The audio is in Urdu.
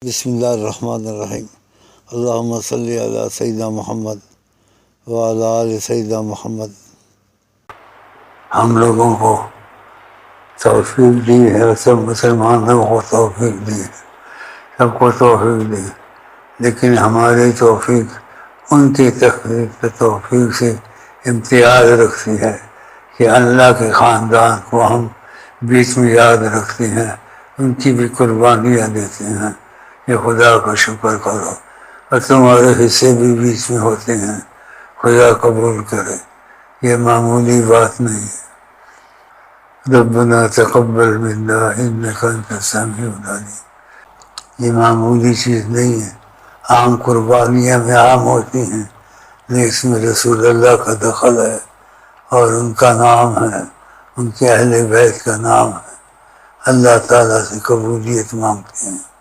بسم اللہ الرحمن الرحیم۔ اللہم صلی علی سیدنا محمد وعلی آل سیدنا محمد۔ ہم لوگوں کو توفیق دی ہے، سب مسلمانوں کو توفیق دی ہے، سب کو توفیق دی، لیکن ہماری توفیق ان کی توفیق سے امتیاز رکھتی ہے کہ اللہ کے خاندان کو ہم بیچ میں یاد رکھتے ہیں، ان کی بھی قربانیاں دیتے ہیں کہ خدا کا شکر کرو، اور تمہارے حصے بھی بیچ میں ہوتے ہیں، خدا قبول کرے۔ یہ معمولی بات نہیں ہے۔ ربنا تقبل منا انک انت السمیع العلیم، یہ معمولی چیز نہیں ہے۔ عام قربانیاں میں عام ہوتی ہیں، لیکن اس میں رسول اللہ کا دخل ہے اور ان کا نام ہے، ان کے اہل بیت کا نام ہے، اللہ تعالیٰ سے قبولیت مانگتے ہیں۔